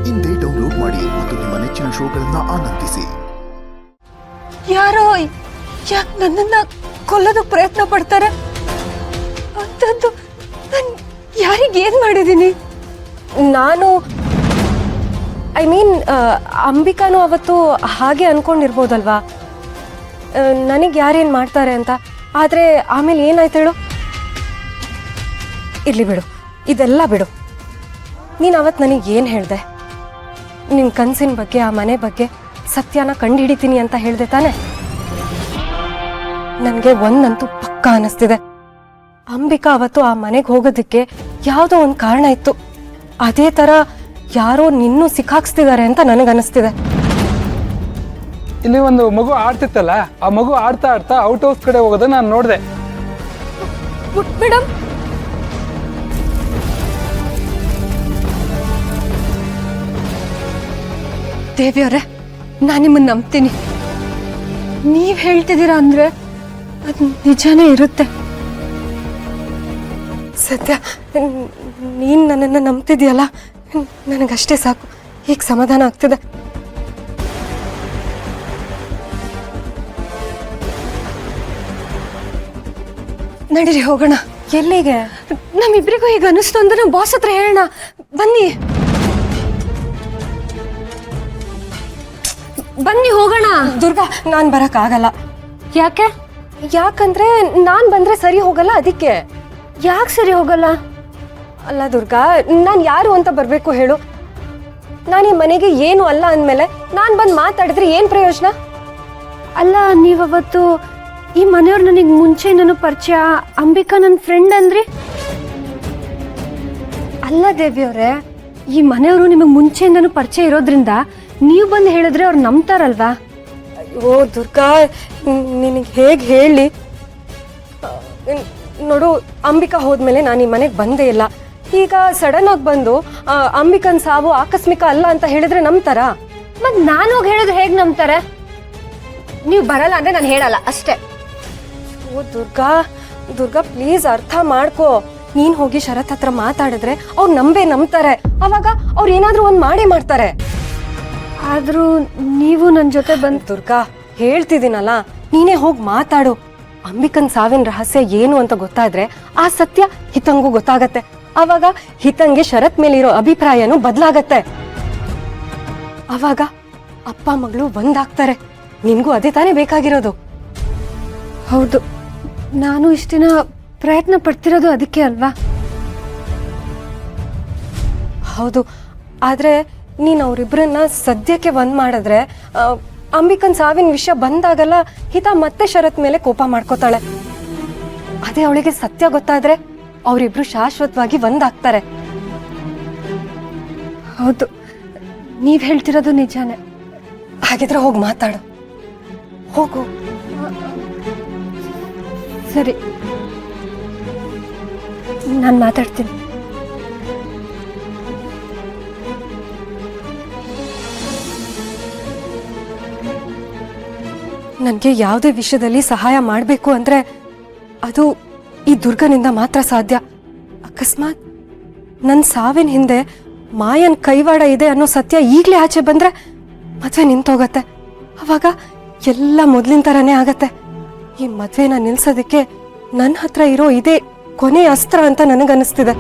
ಇಂದೇ ಡೌನ್ಲೋಡ್ ಮಾಡಿ ಮತ್ತು ನಿಮ್ಮ ನೆಚ್ಚಿನ ಶೋಗಳನ್ನ ಆನಂದಿಸಿ. ಯಾರೋ ಯಾಕೆ ನನ್ನನ್ನ ಕೊಲ್ಲೋದಕ್ಕೆ ಪ್ರಯತ್ನ ಪಡ್ತಾರೆ? ಅಂತದ್ದು ನಾನು ಯಾರಿಗೇನು ಮಾಡಿದ್ದೀನಿ? ನಾನು ಅಂಬಿಕಾನು ಅವತ್ತು ಹಾಗೆ ಅನ್ಕೊಂಡಿರ್ಬೋದಲ್ವಾ, ನನಗೆ ಯಾರೇನು ಮಾಡ್ತಾರೆ ಅಂತ. ಆದರೆ ಆಮೇಲೆ ಏನಾಯ್ತು ಹೇಳು? ಇರಲಿ ಬಿಡು, ಇದೆಲ್ಲ ಬಿಡು. ನೀನು ಅವತ್ತು ನನಗೆ ಏನು ಹೇಳಿದೆ? ನಿನ್ನ ಕನಸಿನ ಬಗ್ಗೆ, ಆ ಮನೆ ಬಗ್ಗೆ ಸತ್ಯನ ಕಂಡುಹಿಡಿತೀನಿ ಅಂತ ಹೇಳಿದೆ ತಾನೆ? ನನಗೆ ಒಂದಂತೂ ಪಕ್ಕ ಅನ್ನಿಸ್ತಿದೆ. ಅಂಬಿಕಾ ಅವತ್ತು ಆ ಮನೆಗೆ ಹೋಗೋದಕ್ಕೆ ಯಾವುದೋ ಒಂದು ಕಾರಣ ಇತ್ತು. ಅದೇ ಥರ ಯಾರೋ ನಿನ್ನೂ ಸಿಕ್ಕಾಕ್ಸ್ತಿದ್ದಾರೆ ಅಂತ ನನಗನ್ನಿಸ್ತಿದೆ. ಇಲ್ಲಿ ಒಂದು ಮಗು ಆಡ್ತಿತ್ತಲ್ಲ, ಆ ಮಗು ಆಡ್ತಾ ಆಡ್ತಾ ಔಟ್ ಹೌಸ್ ಕಡೆ ಹೋಗೋದನ್ನ ನಾನು ನೋಡಿದೆ. ಮೇಡಮ್, ದೇವಿಯವರೇ, ನಾನು ನಿಮ್ಮನ್ನು ನಂಬ್ತೀನಿ. ನೀವು ಹೇಳ್ತಿದ್ದೀರಾ ಅಂದರೆ ಅದು ನಿಜಾನೇ ಇರುತ್ತೆ. ಸದ್ಯ ನೀನು ನನ್ನನ್ನು ನಂಬ್ತಿದ್ಯಲ್ಲ, ನನಗಷ್ಟೇ ಸಾಕು. ಈಗ ಸಮಾಧಾನ ಆಗ್ತಿದೆ. ನಡೀರಿ ಹೋಗೋಣ. ಎಲ್ಲಿಗೆ? ನಮ್ಮಿಬ್ಬರಿಗೂ ಈಗ ಅನಿಸ್ತು ಅಂದ್ರೆ ನಮ್ಮ ಬಾಸ್ ಹತ್ರ ಹೇಳೋಣ. ಬನ್ನಿ ಬನ್ನಿ ಹೋಗೋಣ. ದುರ್ಗಾ, ನಾನು ಬರೋಕ್ಕಾಗಲ್ಲ. ಯಾಕೆ? ಯಾಕಂದ್ರೆ ನಾನು ಬಂದ್ರೆ ಸರಿ ಹೋಗಲ್ಲ. ಅದಕ್ಕೆ. ಯಾಕೆ ಸರಿ ಹೋಗಲ್ಲ? ಅಲ್ಲ ದುರ್ಗಾ, ನಾನು ಯಾರು ಅಂತ ಬರಬೇಕು ಹೇಳು? ನಾನು ಈ ಮನೆಗೆ ಏನು ಅಲ್ಲ ಅಂದಮೇಲೆ ನಾನು ಬಂದು ಮಾತಾಡಿದ್ರೆ ಏನು ಪ್ರಯೋಜನ? ಅಲ್ಲ, ನೀವವತ್ತು ಈ ಮನೆಯವ್ರು ನನಗೆ ಮುಂಚೆ ನಾನು ಪರಿಚಯ, ಅಂಬಿಕಾ ನನ್ನ ಫ್ರೆಂಡ್ ಅಂದ್ರಿ. ಅಲ್ಲ ದೇವಿಯವ್ರೆ, ಈ ಮನೆಯವರು ನಿಮಗೆ ಮುಂಚೆಯಿಂದನೂ ಪರಿಚಯ ಇರೋದ್ರಿಂದ ನೀವು ಬಂದು ಹೇಳಿದ್ರೆ ಅವ್ರು ನಂಬ್ತಾರಲ್ವಾ? ಓ ದುರ್ಗಾ, ನಿನಗೆ ಹೇಗೆ ಹೇಳಿ? ನೋಡು, ಅಂಬಿಕಾ ಹೋದ್ಮೇಲೆ ನಾನು ಈ ಮನೆಗೆ ಬಂದೇ ಇಲ್ಲ. ಈಗ ಸಡನ್ ಆಗಿ ಬಂದು ಅಂಬಿಕನ್ ಸಾವು ಆಕಸ್ಮಿಕ ಅಲ್ಲ ಅಂತ ಹೇಳಿದ್ರೆ ನಂಬ್ತಾರ? ಮತ್ತೆ ನಾನು ಹೋಗಿ ಹೇಳಿದ್ರೆ ಹೇಗೆ ನಂಬ್ತಾರೆ? ನೀವು ಬರಲ್ಲ ಅಂದ್ರೆ ನಾನು ಹೇಳಲ್ಲ ಅಷ್ಟೇ. ಓ ದುರ್ಗಾ, ದುರ್ಗಾ ಪ್ಲೀಸ್ ಅರ್ಥ ಮಾಡ್ಕೋ. ನೀನ್ ಹೋಗಿ ಶರತ್ ಹತ್ರ ಮಾತಾಡಿದ್ರೆ ಅವ್ರು ನಂಬ್ತಾರೆ. ಅವಾಗ ಅವ್ರು ಏನಾದ್ರೂ ಒಂದ್ ಮಾಡೇ ಮಾಡ್ತಾರೆ. ಆದ್ರೂ ನೀವು ನನ್ನ ಜೊತೆ ಬಂದ್. ದುರ್ಗಾ, ಹೇಳ್ತಿದ್ದೀನಲ್ಲ, ನೀನೇ ಹೋಗಿ ಮಾತಾಡು. ಅಂಬಿಕನ್ ಸಾವಿನ ರಹಸ್ಯ ಏನು ಅಂತ ಗೊತ್ತಾದ್ರೆ ಆ ಸತ್ಯ ಹಿತಂಗೂ ಗೊತ್ತಾಗತ್ತೆ. ಅವಾಗ ಹಿತಂಗೆ ಶರತ್ ಮೇಲಿರೋ ಅಭಿಪ್ರಾಯನೂ ಬದಲಾಗತ್ತೆ. ಅವಾಗ ಅಪ್ಪ ಮಗಳು ಒಂದಾಗ್ತಾರೆ. ನಿನ್ಗೂ ಅದೇ ತಾನೇ ಬೇಕಾಗಿರೋದು. ಹೌದು, ನಾನು ಇಷ್ಟ ದಿನ ಪ್ರಯತ್ನ ಪಡ್ತಿರೋದು ಅದಕ್ಕೆ ಅಲ್ವಾ? ಹೌದು, ಆದ್ರೆ ನೀನು ಅವರಿಬ್ಬರನ್ನ ಸದ್ಯಕ್ಕೆ ಒಂದ್ ಮಾಡಿದ್ರೆ ಅಂಬಿಕನ್ ಸಾವಿನ ವಿಷಯ ಬಂದಾಗಲ್ಲ ಹಿತ ಮತ್ತೆ ಶರತ್ ಮೇಲೆ ಕೋಪ ಮಾಡ್ಕೋತಾಳೆ. ಅದೇ ಅವಳಿಗೆ ಸತ್ಯ ಗೊತ್ತಾದ್ರೆ ಅವರಿಬ್ರು ಶಾಶ್ವತವಾಗಿ ಒಂದಾಗ್ತಾರೆ. ಹೌದು, ನೀವ್ ಹೇಳ್ತಿರೋದು ನಿಜಾನೇ. ಹಾಗಿದ್ರೆ ಹೋಗಿ ಮಾತಾಡು, ಹೋಗು. ಸರಿ, ನಾನು ಮಾತಾಡ್ತೀನಿ. ನನಗೆ ಯಾವುದೇ ವಿಷಯದಲ್ಲಿ ಸಹಾಯ ಮಾಡಬೇಕು ಅಂದ್ರೆ ಅದು ಈ ದುರ್ಗನಿಂದ ಮಾತ್ರ ಸಾಧ್ಯ. ಅಕಸ್ಮಾತ್ ನನ್ನ ಸಾವಿನ ಹಿಂದೆ ಮಾಯನ್ ಕೈವಾಡ ಇದೆ ಅನ್ನೋ ಸತ್ಯ ಈಗಲೇ ಆಚೆ ಬಂದ್ರೆ ಮದುವೆ ನಿಂತೋಗತ್ತೆ. ಅವಾಗ ಎಲ್ಲ ಮೊದಲಿನ ಥರನೇ ಆಗತ್ತೆ. ಈ ಮದುವೆನ ನಿಲ್ಸೋದಕ್ಕೆ ನನ್ನ ಹತ್ರ ಇರೋ ಇದೇ ಕೊನೆ ಅಸ್ತ್ರ ಅಂತ ನನಗನ್ನಿಸ್ತಿದೆ.